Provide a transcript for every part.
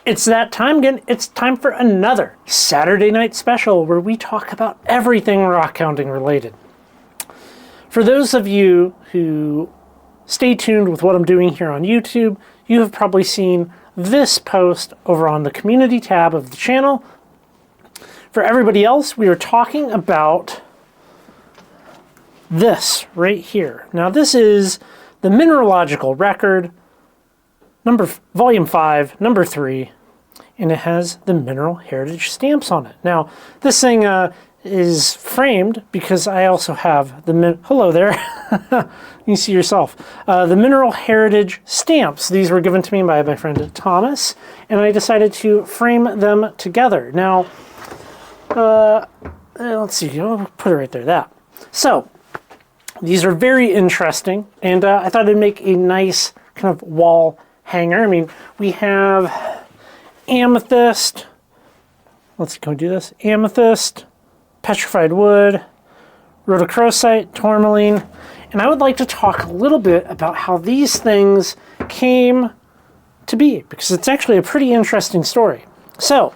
It's that time again. It's time for another Saturday night special where we talk about everything rockhounding related. For those of you who stay tuned with what I'm doing here on YouTube, you have probably seen this post over on the community tab of the channel. For everybody else, we are talking about this right here. Now this is the mineralogical record, volume 5, number 3, and it has the mineral heritage stamps on it. Now this thing is framed because I also have the hello there. You see yourself. The mineral heritage stamps. These were given to me by my friend Thomas, and I decided to frame them together. Now, let's see. I'll put it right there. That. So these are very interesting, and I thought it'd make a nice kind of wall hanger. I mean, we have amethyst. Let's go do this. Amethyst, petrified wood, rhodochrosite, tourmaline, and I would like to talk a little bit about how these things came to be, because it's actually a pretty interesting story. So,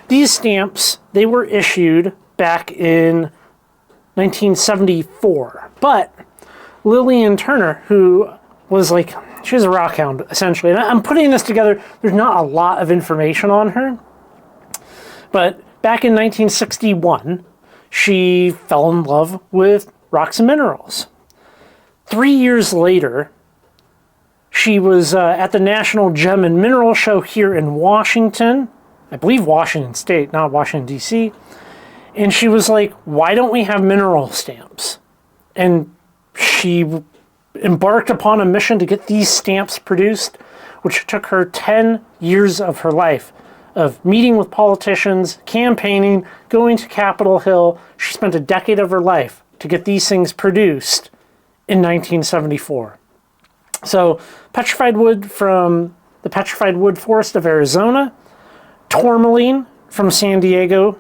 these stamps, they were issued back in 1974, but Lillian Turner, who was like, she was a rockhound, essentially, and I'm putting this together, there's not a lot of information on her, but back in 1961, she fell in love with rocks and minerals. 3 years later, she was at the National Gem and Mineral Show here in Washington, I believe Washington State, not Washington, D.C., and she was like, why don't we have mineral stamps? And she embarked upon a mission to get these stamps produced, which took her 10 years of her life of meeting with politicians, campaigning, going to Capitol Hill. She spent a decade of her life to get these things produced in 1974. So petrified wood from the Petrified Wood Forest of Arizona, tourmaline from San Diego,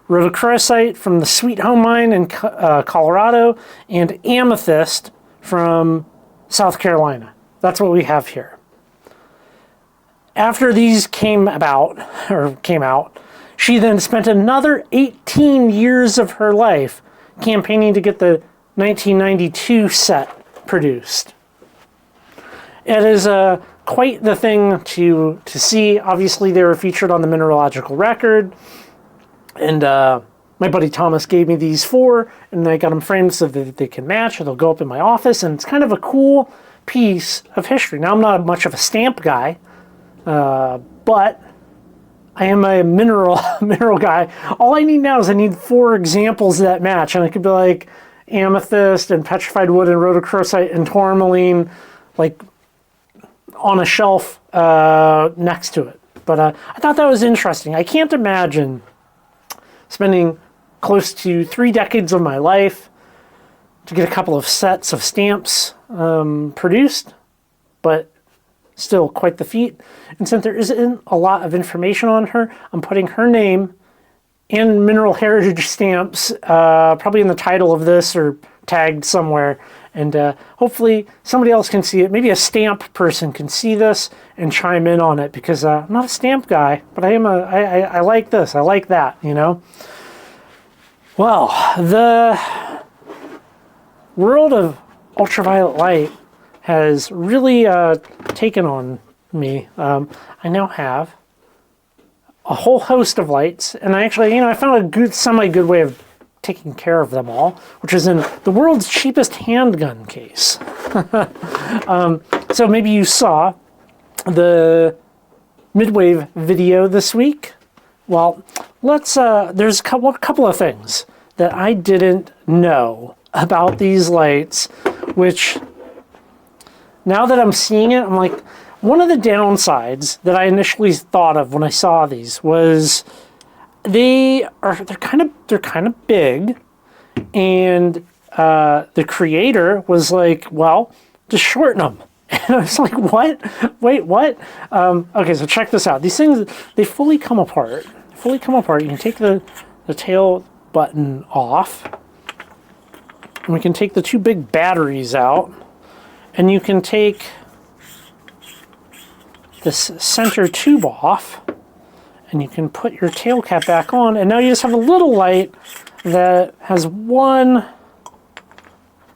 rhodochrosite from the Sweet Home Mine in Colorado, and amethyst from South Carolina. That's what we have here. After these came out, she then spent another 18 years of her life campaigning to get the 1992 set produced. It is quite the thing to see. Obviously, they were featured on the mineralogical record, and my buddy Thomas gave me these 4, and I got them framed so that they can match, or they'll go up in my office, and it's kind of a cool piece of history. Now, I'm not much of a stamp guy, but I am a mineral guy. All I need now is I need 4 examples that match, and it could be like amethyst and petrified wood and rhodochrosite and tourmaline, like on a shelf next to it. But I thought that was interesting. I can't imagine spending close to 3 decades of my life to get a couple of sets of stamps produced, but still quite the feat. And since there isn't a lot of information on her, I'm putting her name and mineral heritage stamps probably in the title of this or tagged somewhere, and hopefully somebody else can see it. Maybe a stamp person can see this and chime in on it, because I'm not a stamp guy, but I like this, I like that, you know. Well, the world of ultraviolet light has really taken on me. I now have a whole host of lights, and I actually, I found a semi-good way of taking care of them all, which is in the world's cheapest handgun case. So maybe you saw the midwave video this week. Well, there's a couple of things that I didn't know about these lights, which now that I'm seeing it, I'm like, one of the downsides that I initially thought of when I saw these was they're kind of big, and the creator was like, well, just shorten them. And I was like, what? Wait, what? Okay, so check this out. These things, they fully come apart. You can take the tail button off, and we can take the 2 big batteries out, and you can take this center tube off, and you can put your tail cap back on, and now you just have a little light that has one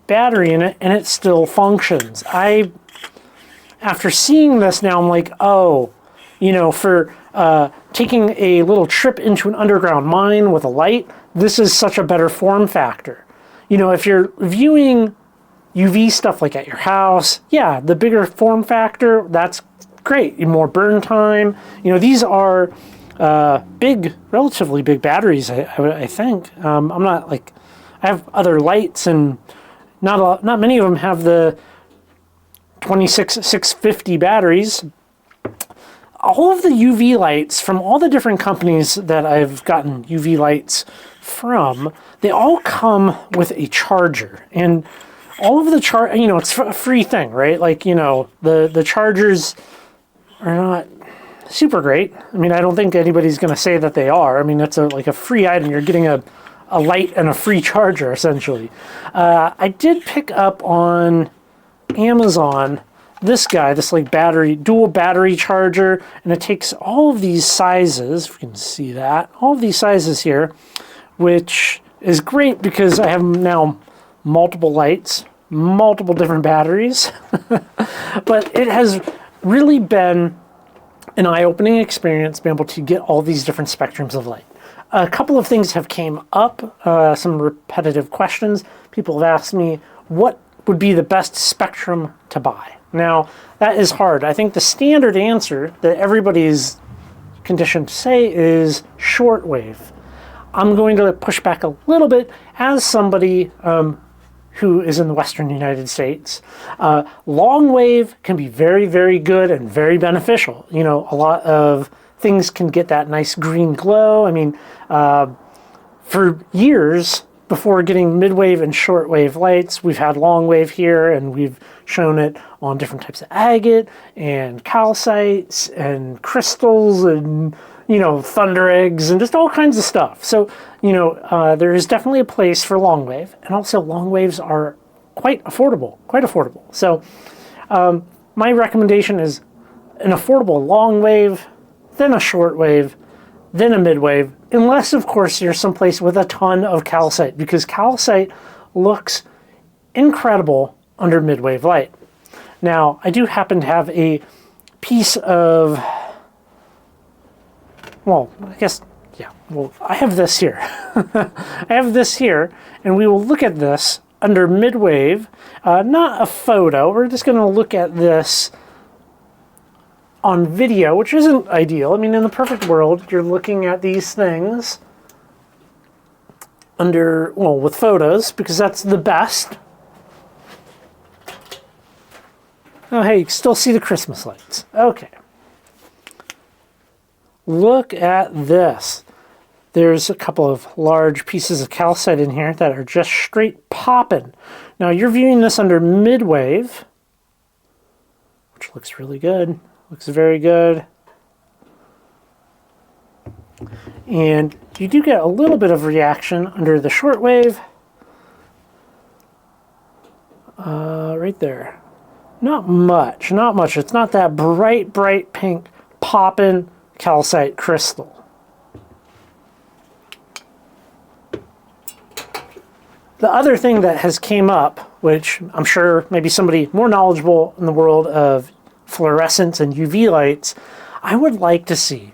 battery in it, and it still functions. After seeing this now, I'm like, oh, you know, for taking a little trip into an underground mine with a light, this is such a better form factor. You know, if you're viewing UV stuff like at your house, yeah, the bigger form factor, that's great. More burn time. You know, these are big, relatively big batteries, I think. I'm not like, I have other lights, and not many of them have the 26650 batteries. All of the UV lights from all the different companies that I've gotten UV lights from, they all come with a charger, and all of the you know, it's a free thing, right? Like, you know, the chargers are not super great. I mean, I don't think anybody's going to say that they are. I mean, it's like a free item. You're getting a light and a free charger, essentially. I did pick up on Amazon this like dual battery charger, and it takes all of these sizes, if you can see that, all of these sizes here, which is great because I have now multiple lights, multiple different batteries, but it has really been an eye-opening experience being able to get all these different spectrums of light. A couple of things have came up, some repetitive questions. People have asked me what would be the best spectrum to buy. Now, that is hard. I think the standard answer that everybody's conditioned to say is shortwave. I'm going to push back a little bit as somebody who is in the Western United States. Long wave can be very, very good and very beneficial. You know, a lot of things can get that nice green glow. I mean, for years before getting midwave and shortwave lights, we've had long wave here, and we've shown it on different types of agate and calcites and crystals and, you know, thunder eggs and just all kinds of stuff. So, you know, there is definitely a place for long wave, and also long waves are quite affordable, So my recommendation is an affordable long wave, then a short wave, then a midwave, unless, of course, you're someplace with a ton of calcite, because calcite looks incredible under midwave light. Now, I do happen to have a piece of, well, I guess, yeah, well, I have this here. I have this here, and we will look at this under midwave, not a photo. We're just going to look at this on video, which isn't ideal. I mean, in the perfect world, you're looking at these things under, well, with photos, because that's the best. Oh, hey, you can still see the Christmas lights. Okay. Look at this. There's a couple of large pieces of calcite in here that are just straight popping. Now, you're viewing this under midwave, which looks really good. Looks very good. And you do get a little bit of reaction under the shortwave. Right there. Not much, not much. It's not that bright, bright pink popping calcite crystal. The other thing that has came up, which I'm sure maybe somebody more knowledgeable in the world of fluorescence and UV lights, I would like to see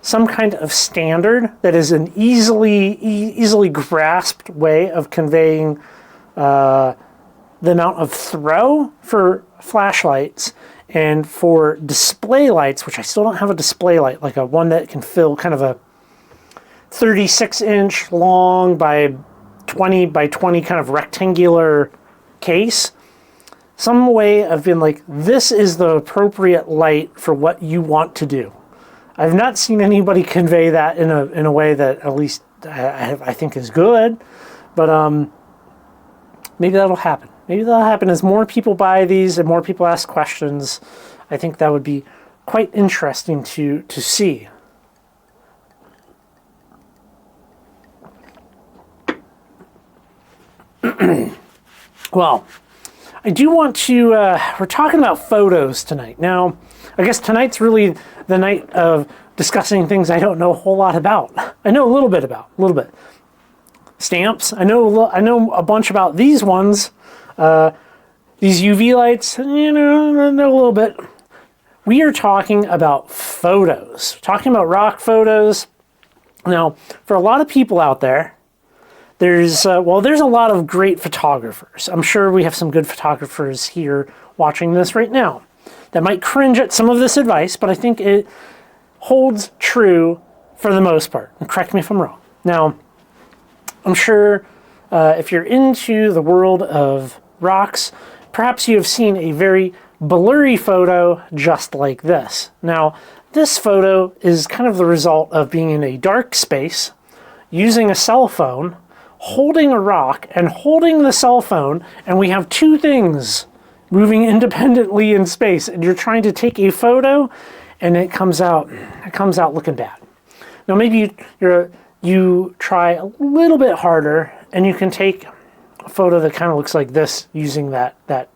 some kind of standard that is an easily grasped way of conveying the amount of throw for flashlights and for display lights, which I still don't have a display light, like a one that can fill kind of a 36-inch long by 20 by 20 kind of rectangular case. Some way of being like, this is the appropriate light for what you want to do. I've not seen anybody convey that in a way that at least I think is good, but maybe that'll happen. Maybe that'll happen as more people buy these and more people ask questions. I think that would be quite interesting to see. Well, I do want to, we're talking about photos tonight. Now, I guess tonight's really the night of discussing things I don't know a whole lot about. I know a little bit about, a little bit. Stamps, I know a bunch about these ones. These UV lights, you know, I know a little bit. We are talking about photos, talking about rock photos. Now, for a lot of people out there, there's a lot of great photographers. I'm sure we have some good photographers here watching this right now that might cringe at some of this advice, but I think it holds true for the most part. And correct me if I'm wrong. Now, I'm sure if you're into the world of rocks, perhaps you have seen a very blurry photo just like this. Now, this photo is kind of the result of being in a dark space, using a cell phone, holding a rock, and holding the cell phone, and we have two things moving independently in space, and you're trying to take a photo, and it comes out looking bad. Now, maybe you try a little bit harder, and you can take a photo that kind of looks like this using that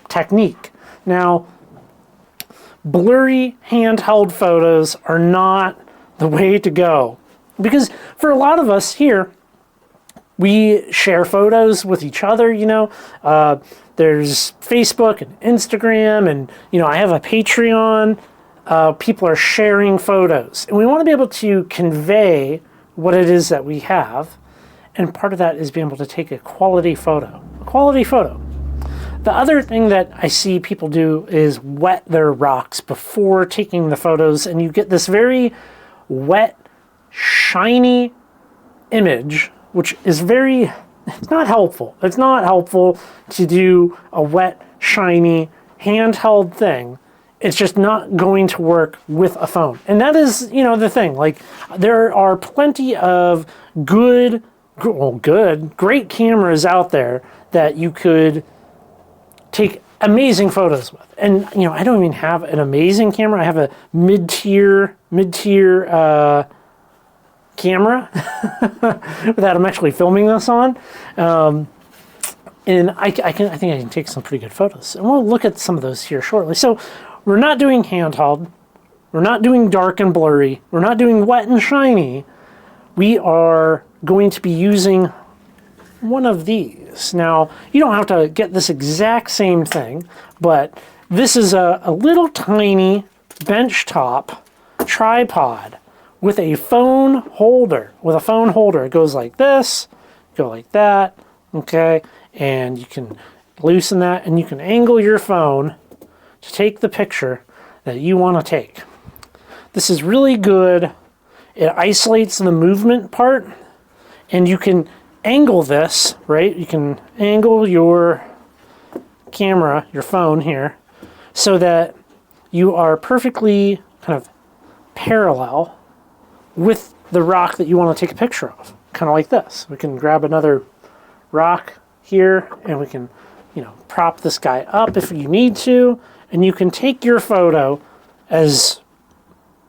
technique. Now, blurry handheld photos are not the way to go, because for a lot of us here, we share photos with each other, you know. There's Facebook and Instagram, and, you know, I have a Patreon. People are sharing photos, and we want to be able to convey what it is that we have, and part of that is being able to take a quality photo. The other thing that I see people do is wet their rocks before taking the photos, and you get this very wet, shiny image, which is it's not helpful. It's not helpful to do a wet, shiny, handheld thing. It's just not going to work with a phone. And that is, you know, the thing. Like, there are plenty of great cameras out there that you could take amazing photos with. And, you know, I don't even have an amazing camera. I have a mid-tier camera that I'm actually filming this on. And I think I can take some pretty good photos. And we'll look at some of those here shortly. So we're not doing handheld. We're not doing dark and blurry. We're not doing wet and shiny. We are going to be using one of these. Now, you don't have to get this exact same thing, but this is a little tiny benchtop tripod with a phone holder. It goes like this, go like that, okay? And you can loosen that, and you can angle your phone to take the picture that you want to take. This is really good. It isolates the movement part, and you can angle this, right? You can angle your camera, your phone here, so that you are perfectly kind of parallel with the rock that you want to take a picture of, kind of like this. We can grab another rock here, and we can, you know, prop this guy up if you need to, and you can take your photo as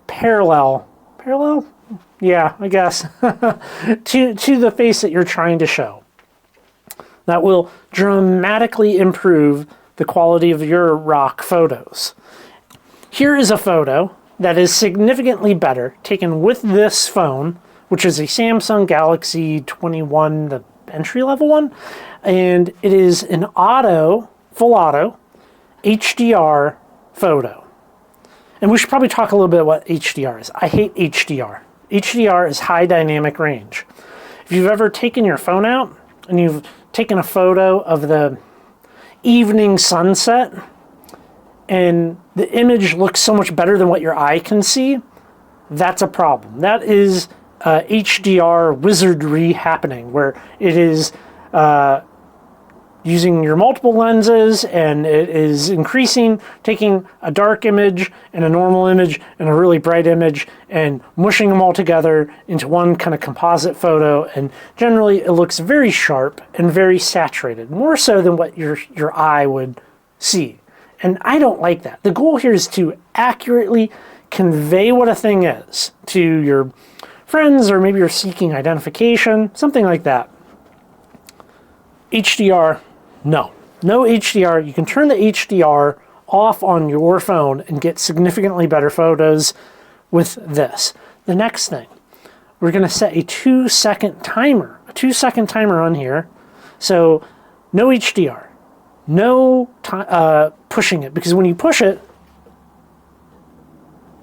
parallel, yeah, I guess, to the face that you're trying to show. That will dramatically improve the quality of your rock photos. Here is a photo that is significantly better, taken with this phone, which is a Samsung Galaxy 21, the entry-level one, and it is an full auto, HDR photo. And we should probably talk a little bit about what HDR is. I hate HDR. HDR is high dynamic range. If you've ever taken your phone out and you've taken a photo of the evening sunset, and the image looks so much better than what your eye can see, that's a problem. That is HDR wizardry happening, where it is using your multiple lenses, and it is taking a dark image and a normal image and a really bright image and mushing them all together into one kind of composite photo, and generally it looks very sharp and very saturated, more so than what your eye would see. And I don't like that. The goal here is to accurately convey what a thing is to your friends, or maybe you're seeking identification, something like that. HDR, no. No HDR. You can turn the HDR off on your phone and get significantly better photos with this. The next thing, we're going to set a 2-second timer. A 2-second timer on here. So no HDR. No pushing it, because when you push it,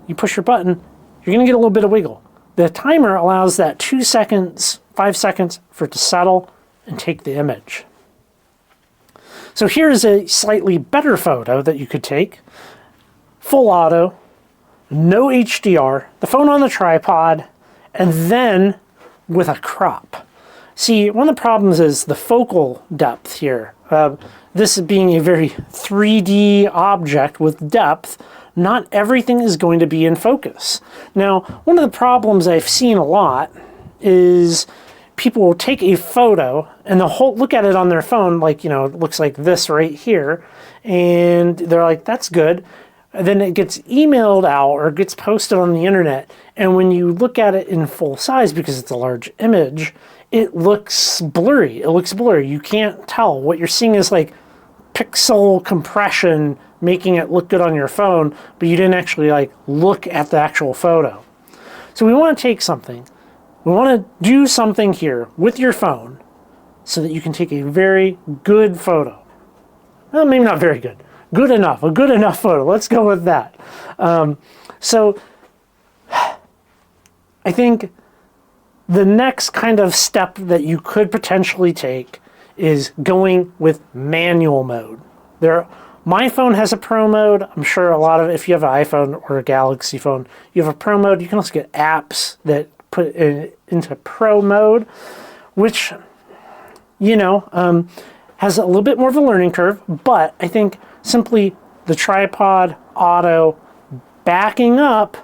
you push your button, you're going to get a little bit of wiggle. The timer allows that 2 seconds, 5 seconds for it to settle and take the image. So here's a slightly better photo that you could take. Full auto, no HDR, the phone on the tripod, and then with a crop. See, one of the problems is the focal depth here. This being a very 3D object with depth, not everything is going to be in focus. Now, one of the problems I've seen a lot is people will take a photo and they'll look at it on their phone like, you know, it looks like this right here, and they're like, that's good. And then it gets emailed out or gets posted on the internet, and when you look at it in full size, because it's a large image, it looks blurry. It looks blurry. You can't tell. What you're seeing is like pixel compression making it look good on your phone, but you didn't actually like look at the actual photo. So we want to take something. We want to do something here with your phone so that you can take a very good photo. Well, maybe not very good. Good enough. A good enough photo. Let's go with that. So I think the next kind of step that you could potentially take is going with manual mode. My phone has a pro mode. I'm sure a lot of, if you have an iPhone or a Galaxy phone, you have a pro mode. You can also get apps that put it into pro mode, which, you know, has a little bit more of a learning curve, but I think simply the tripod, auto, backing up,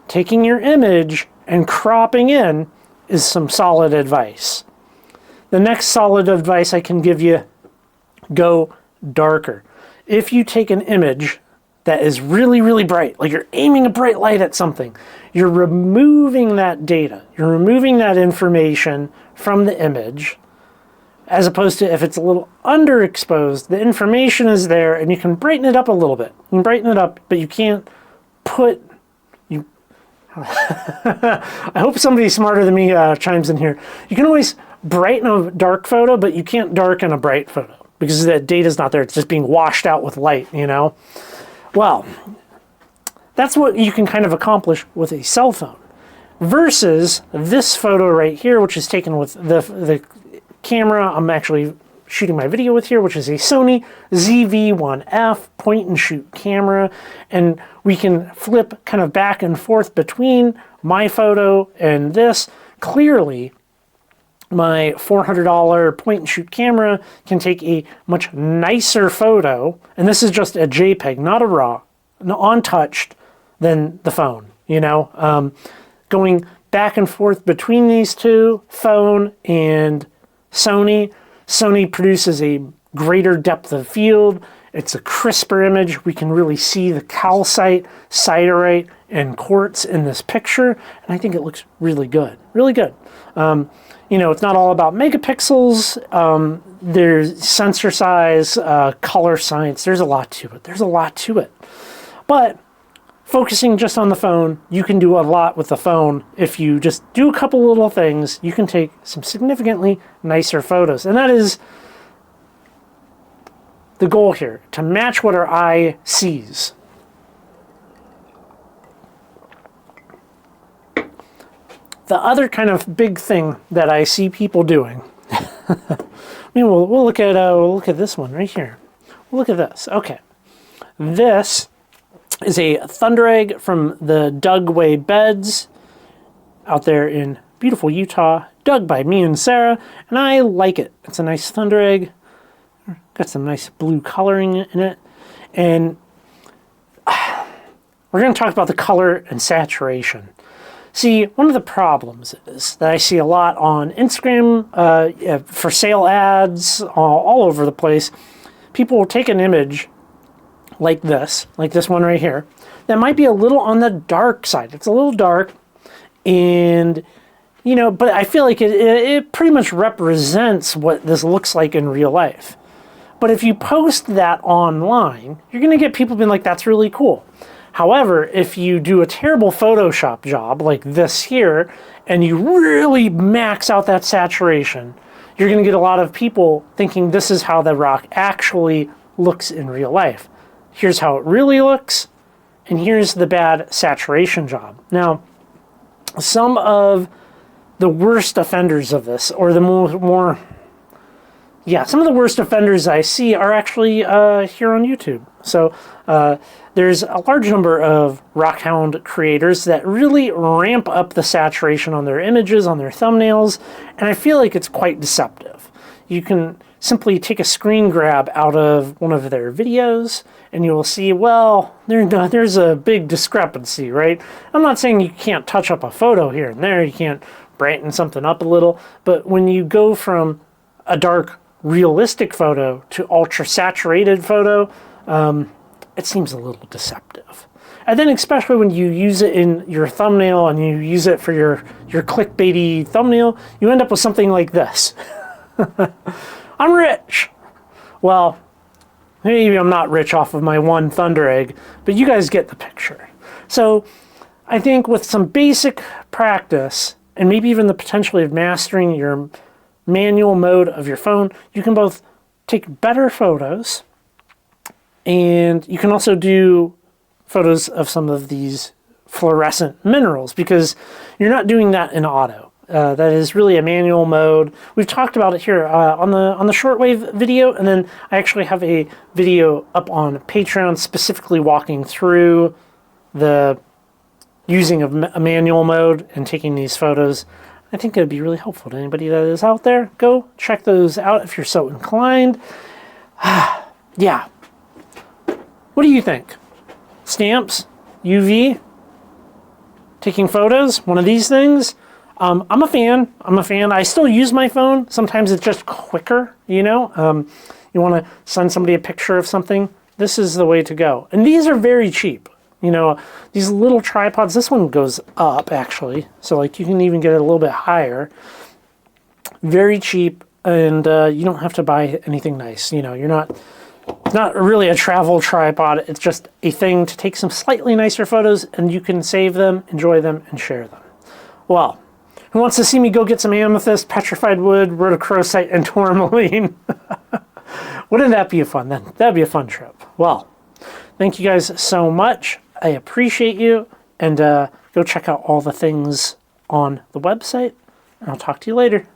taking your image and cropping in is some solid advice. The next solid advice I can give you, go darker. If you take an image that is really, really bright, like you're aiming a bright light at something, you're removing that data, you're removing that information from the image, as opposed to if it's a little underexposed, the information is there and you can brighten it up a little bit. You can brighten it up, but you can't put, I hope somebody smarter than me chimes in here. You can always brighten a dark photo, but you can't darken a bright photo because the data's not there. It's just being washed out with light, you know? Well, that's what you can kind of accomplish with a cell phone versus this photo right here, which is taken with the camera I'm actually shooting my video with here, which is a Sony ZV-1F point and shoot camera, and we can flip kind of back and forth between my photo and this. Clearly, my $400 point and shoot camera can take a much nicer photo, and this is just a JPEG, not a RAW, untouched, than the phone, you know? Going back and forth between these two, phone and Sony produces a greater depth of field. It's a crisper image. We can really see the calcite, siderite, and quartz in this picture, and I think it looks really good. Really good. You know, it's not all about megapixels. There's sensor size, color science. There's a lot to it. There's a lot to it. But focusing just on the phone, you can do a lot with the phone. If you just do a couple little things, you can take some significantly nicer photos. And that is the goal here, to match what our eye sees. The other kind of big thing that I see people doing, I mean, we'll look at this one right here. We'll look at this. Okay, this is a thunder egg from the Dugway Beds out there in beautiful Utah, dug by me and Sarah, and I like it. It's a nice thunder egg. Got some nice blue coloring in it, and we're going to talk about the color and saturation. See, one of the problems is that I see a lot on Instagram, for sale ads, all over the place. People will take an image like this one right here, that might be a little on the dark side. It's a little dark, and, you know, but I feel like it pretty much represents what this looks like in real life. But if you post that online, you're going to get people being like, that's really cool. However, if you do a terrible Photoshop job like this here, and you really max out that saturation, you're going to get a lot of people thinking this is how the rock actually looks in real life. Here's how it really looks, and here's the bad saturation job. Now, some of the worst offenders of this, or the some of the worst offenders I see are actually here on YouTube. So there's a large number of Rockhound creators that really ramp up the saturation on their images, on their thumbnails, and I feel like it's quite deceptive. You can simply take a screen grab out of one of their videos, and you will see, well, there's a big discrepancy, right? I'm not saying you can't touch up a photo here and there, you can't brighten something up a little, but when you go from a dark, realistic photo to ultra-saturated photo, it seems a little deceptive. And then especially when you use it in your thumbnail and you use it for your clickbaity thumbnail, you end up with something like this. I'm rich. Well, maybe I'm not rich off of my one Thunder Egg, but you guys get the picture. So I think with some basic practice, and maybe even the potential of mastering your manual mode of your phone, you can both take better photos, and you can also do photos of some of these fluorescent minerals, because you're not doing that in auto. That is really a manual mode. We've talked about it here on the shortwave video, and then I actually have a video up on Patreon specifically walking through the using of a manual mode and taking these photos. I think it would be really helpful to anybody that is out there. Go check those out if you're so inclined. Yeah. What do you think? Stamps? UV? Taking photos? One of these things? I'm a fan. I still use my phone. Sometimes it's just quicker, you know? You want to send somebody a picture of something? This is the way to go. And these are very cheap. You know, these little tripods, this one goes up actually. So like you can even get it a little bit higher. Very cheap, and you don't have to buy anything nice. You know, it's not really a travel tripod. It's just a thing to take some slightly nicer photos, and you can save them, enjoy them, and share them. Well, who wants to see me go get some amethyst, petrified wood, rhodochrosite, and tourmaline? Wouldn't that be fun then? That'd be a fun trip. Well, thank you guys so much. I appreciate you, and go check out all the things on the website, and I'll talk to you later.